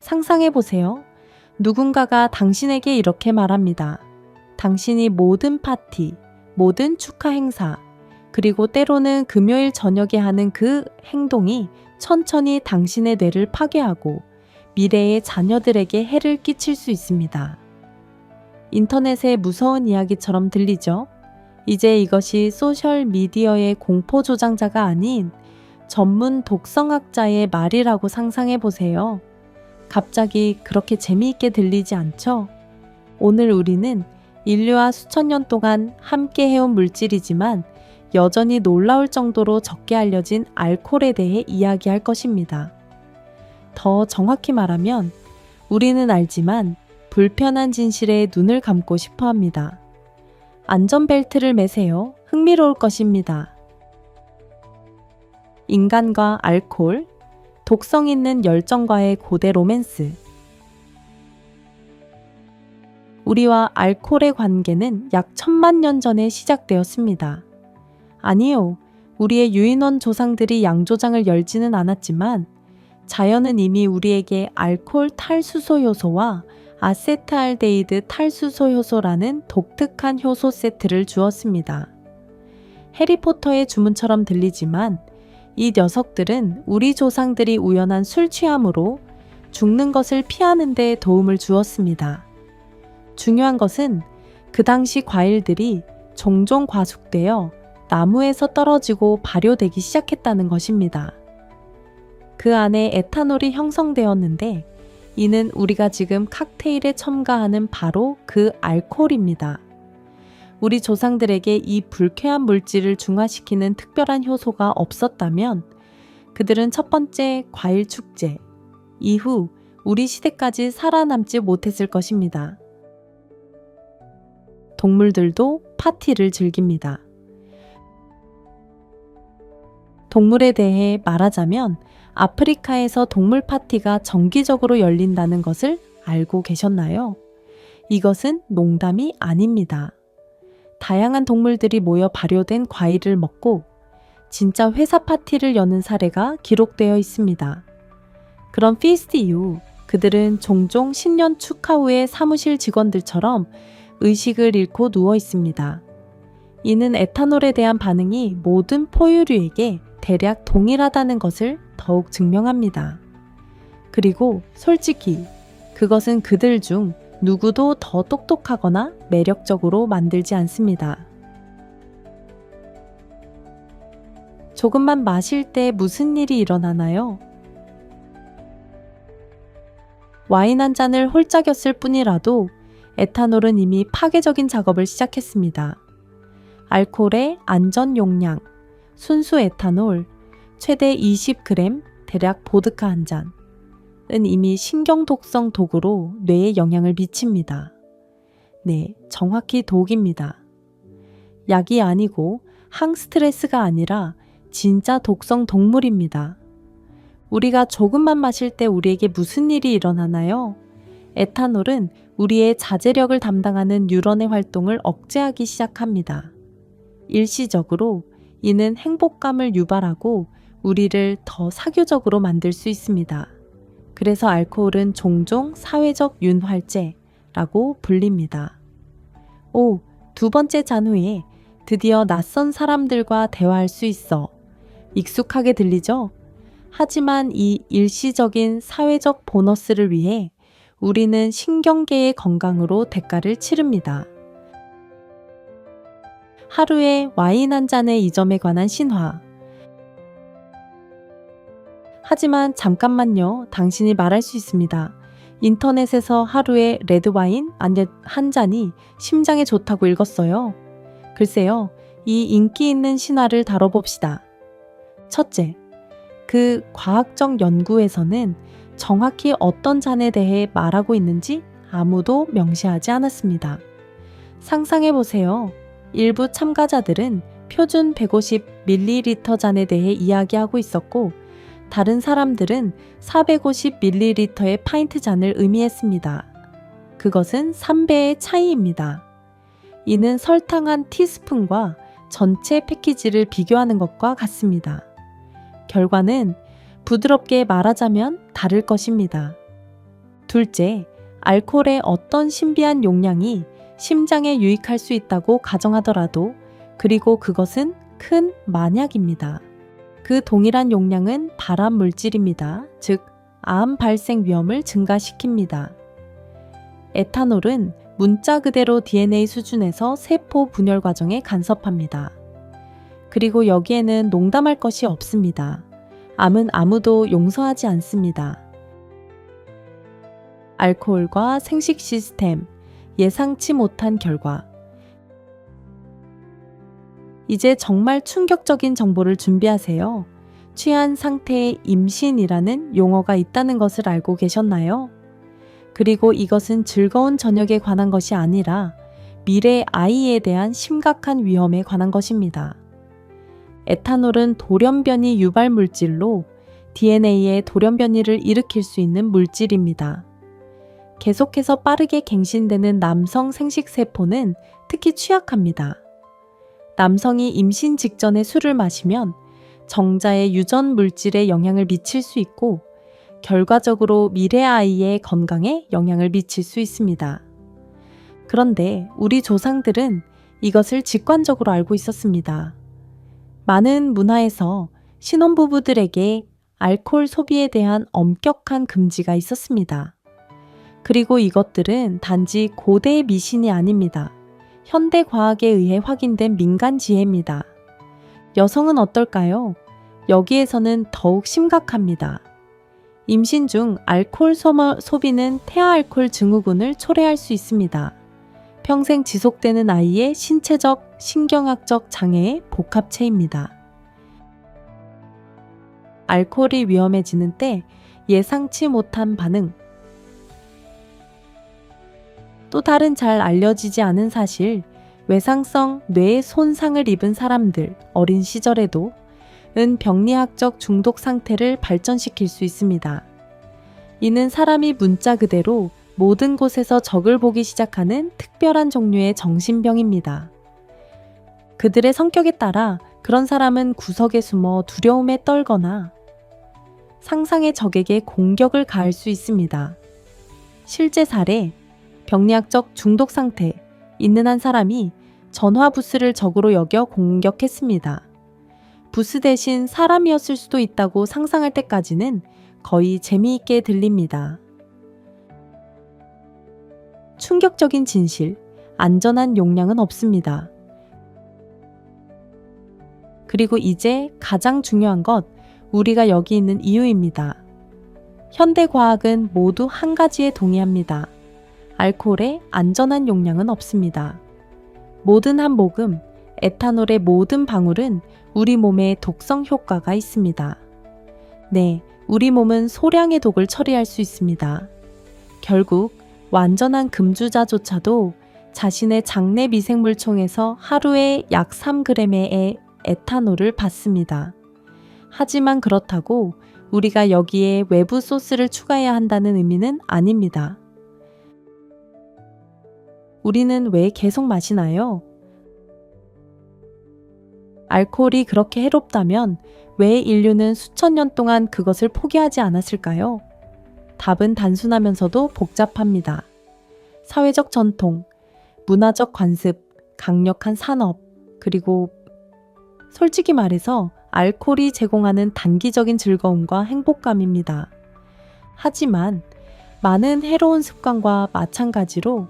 상상해 보세요. 누군가가 당신에게 이렇게 말합니다. 당신이 모든 파티, 모든 축하 행사, 그리고 때로는 금요일 저녁에 하는 그 행동이 천천히 당신의 뇌를 파괴하고 미래의 자녀들에게 해를 끼칠 수 있습니다. 인터넷의 무서운 이야기처럼 들리죠? 이제 이것이 소셜미디어의 공포 조장자가 아닌 전문 독성학자의 말이라고 상상해 보세요. 갑자기 그렇게 재미있게 들리지 않죠? 오늘 우리는 인류와 수천 년 동안 함께 해온 물질이지만 여전히 놀라울 정도로 적게 알려진 알코올에 대해 이야기할 것입니다. 더 정확히 말하면 우리는 알지만 불편한 진실에 눈을 감고 싶어 합니다. 안전벨트를 매세요. 흥미로울 것입니다. 인간과 알코올, 독성 있는 열정과의 고대 로맨스. 우리와 알코올의 관계는 약 1000만 년 전에 시작되었습니다. 아니요, 우리의 유인원 조상들이 양조장을 열지는 않았지만 자연은 이미 우리에게 알코올 탈수소 효소와 아세트알데히드 탈수소 효소라는 독특한 효소 세트를 주었습니다. 해리포터의 주문처럼 들리지만 이 녀석들은 우리 조상들이 우연한 술 취함으로 죽는 것을 피하는 데 도움을 주었습니다. 중요한 것은 그 당시 과일들이 종종 과숙되어 나무에서 떨어지고 발효되기 시작했다는 것입니다. 그 안에 에탄올이 형성되었는데 이는 우리가 지금 칵테일에 첨가하는 바로 그 알코올입니다. 우리 조상들에게 이 불쾌한 물질을 중화시키는 특별한 효소가 없었다면 그들은 첫 번째 과일 축제 이후 우리 시대까지 살아남지 못했을 것입니다. 동물들도 파티를 즐깁니다. 동물에 대해 말하자면 아프리카에서 동물 파티가 정기적으로 열린다는 것을 알고 계셨나요? 이것은 농담이 아닙니다. 다양한 동물들이 모여 발효된 과일을 먹고 진짜 회사 파티를 여는 사례가 기록되어 있습니다. 그런 피스트 이후 그들은 종종 신년 축하 후에 사무실 직원들처럼 의식을 잃고 누워 있습니다. 이는 에탄올에 대한 반응이 모든 포유류에게 대략 동일하다는 것을 더욱 증명합니다. 그리고 솔직히 그것은 그들 중 누구도 더 똑똑하거나 매력적으로 만들지 않습니다. 조금만 마실 때 무슨 일이 일어나나요? 와인 한 잔을 홀짝였을 뿐이라도 에탄올은 이미 파괴적인 작업을 시작했습니다. 알코올의 안전 용량, 순수 에탄올, 최대 20g, 대략 보드카 한 잔은 이미 신경독성 독으로 뇌에 영향을 미칩니다. 네, 정확히 독입니다. 약이 아니고 항스트레스가 아니라 진짜 독성 동물입니다. 우리가 조금만 마실 때 우리에게 무슨 일이 일어나나요? 에탄올은 우리의 자제력을 담당하는 뉴런의 활동을 억제하기 시작합니다. 일시적으로 이는 행복감을 유발하고 우리를 더 사교적으로 만들 수 있습니다. 그래서 알코올은 종종 사회적 윤활제라고 불립니다. 오, 두 번째 잔 후에 드디어 낯선 사람들과 대화할 수 있어. 익숙하게 들리죠? 하지만 이 일시적인 사회적 보너스를 위해 우리는 신경계의 건강으로 대가를 치릅니다. 하루에 와인 한 잔의 이 점에 관한 신화. 하지만 잠깐만요. 당신이 말할 수 있습니다. 인터넷에서 하루에 레드와인 한 잔이 심장에 좋다고 읽었어요. 글쎄요. 이 인기 있는 신화를 다뤄봅시다. 첫째, 그 과학적 연구에서는 정확히 어떤 잔에 대해 말하고 있는지 아무도 명시하지 않았습니다. 상상해보세요. 일부 참가자들은 표준 150ml 잔에 대해 이야기하고 있었고 다른 사람들은 450ml의 파인트 잔을 의미했습니다. 그것은 3배의 차이입니다. 이는 설탕 한 티스푼과 전체 패키지를 비교하는 것과 같습니다. 결과는 부드럽게 말하자면 다를 것입니다. 둘째, 알코올의 어떤 신비한 용량이 심장에 유익할 수 있다고 가정하더라도 그리고 그것은 큰 만약입니다. 그 동일한 용량은 발암 물질입니다. 즉, 암 발생 위험을 증가시킵니다. 에탄올은 문자 그대로 DNA 수준에서 세포 분열 과정에 간섭합니다. 그리고 여기에는 농담할 것이 없습니다. 암은 아무도 용서하지 않습니다. 알코올과 생식 시스템, 예상치 못한 결과. 이제 정말 충격적인 정보를 준비하세요. 취한 상태의 임신이라는 용어가 있다는 것을 알고 계셨나요? 그리고 이것은 즐거운 저녁에 관한 것이 아니라 미래 아이에 대한 심각한 위험에 관한 것입니다. 에탄올은 돌연변이 유발 물질로 DNA의 돌연변이를 일으킬 수 있는 물질입니다. 계속해서 빠르게 갱신되는 남성 생식세포는 특히 취약합니다. 남성이 임신 직전에 술을 마시면 정자의 유전 물질에 영향을 미칠 수 있고 결과적으로 미래 아이의 건강에 영향을 미칠 수 있습니다. 그런데 우리 조상들은 이것을 직관적으로 알고 있었습니다. 많은 문화에서 신혼부부들에게 알코올 소비에 대한 엄격한 금지가 있었습니다. 그리고 이것들은 단지 고대의 미신이 아닙니다. 현대 과학에 의해 확인된 민간 지혜입니다. 여성은 어떨까요? 여기에서는 더욱 심각합니다. 임신 중 알코올 소비는 태아알코올 증후군을 초래할 수 있습니다. 평생 지속되는 아이의 신체적, 신경학적 장애의 복합체입니다. 알코올이 위험해지는 때 예상치 못한 반응. 또 다른 잘 알려지지 않은 사실, 외상성 뇌 손상을 입은 사람들, 어린 시절에도 병리학적 중독 상태를 발전시킬 수 있습니다. 이는 사람이 문자 그대로 모든 곳에서 적을 보기 시작하는 특별한 종류의 정신병입니다. 그들의 성격에 따라 그런 사람은 구석에 숨어 두려움에 떨거나 상상의 적에게 공격을 가할 수 있습니다. 실제 사례, 병리학적 중독 상태 있는 한 사람이 전화 부스를 적으로 여겨 공격했습니다. 부스 대신 사람이었을 수도 있다고 상상할 때까지는 거의 재미있게 들립니다. 충격적인 진실, 안전한 용량은 없습니다. 그리고 이제 가장 중요한 것, 우리가 여기 있는 이유입니다. 현대 과학은 모두 한 가지에 동의합니다. 알코올의 안전한 용량은 없습니다. 모든 한 모금, 에탄올의 모든 방울은 우리 몸에 독성 효과가 있습니다. 네, 우리 몸은 소량의 독을 처리할 수 있습니다. 결국 완전한 금주자조차도 자신의 장내 미생물총에서 하루에 약 3g의 에탄올을 받습니다. 하지만 그렇다고 우리가 여기에 외부 소스를 추가해야 한다는 의미는 아닙니다. 우리는 왜 계속 마시나요? 알코올이 그렇게 해롭다면 왜 인류는 수천 년 동안 그것을 포기하지 않았을까요? 답은 단순하면서도 복잡합니다. 사회적 전통, 문화적 관습, 강력한 산업, 그리고 솔직히 말해서 알코올이 제공하는 단기적인 즐거움과 행복감입니다. 하지만 많은 해로운 습관과 마찬가지로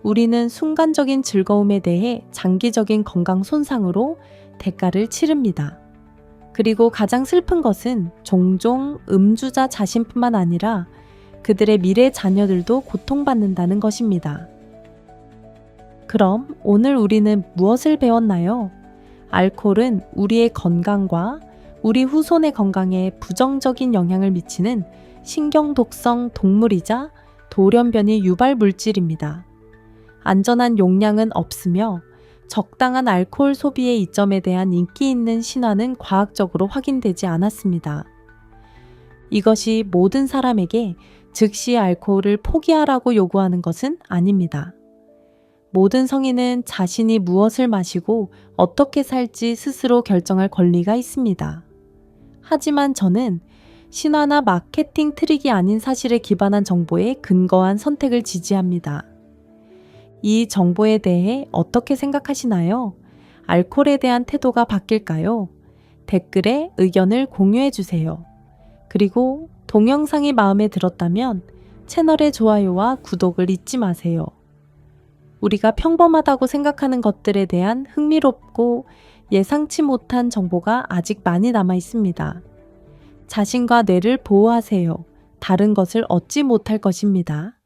우리는 순간적인 즐거움에 대해 장기적인 건강 손상으로 대가를 치릅니다. 그리고 가장 슬픈 것은 종종 음주자 자신뿐만 아니라 그들의 미래 자녀들도 고통받는다는 것입니다. 그럼 오늘 우리는 무엇을 배웠나요? 알코올은 우리의 건강과 우리 후손의 건강에 부정적인 영향을 미치는 신경독성 동물이자 돌연변이 유발 물질입니다. 안전한 용량은 없으며 적당한 알코올 소비의 이점에 대한 인기 있는 신화는 과학적으로 확인되지 않았습니다. 이것이 모든 사람에게 즉시 알코올을 포기하라고 요구하는 것은 아닙니다. 모든 성인은 자신이 무엇을 마시고 어떻게 살지 스스로 결정할 권리가 있습니다. 하지만 저는 신화나 마케팅 트릭이 아닌 사실에 기반한 정보에 근거한 선택을 지지합니다. 이 정보에 대해 어떻게 생각하시나요? 알코올에 대한 태도가 바뀔까요? 댓글에 의견을 공유해 주세요. 그리고 동영상이 마음에 들었다면 채널의 좋아요와 구독을 잊지 마세요. 우리가 평범하다고 생각하는 것들에 대한 흥미롭고 예상치 못한 정보가 아직 많이 남아 있습니다. 자신과 뇌를 보호하세요. 다른 것을 얻지 못할 것입니다.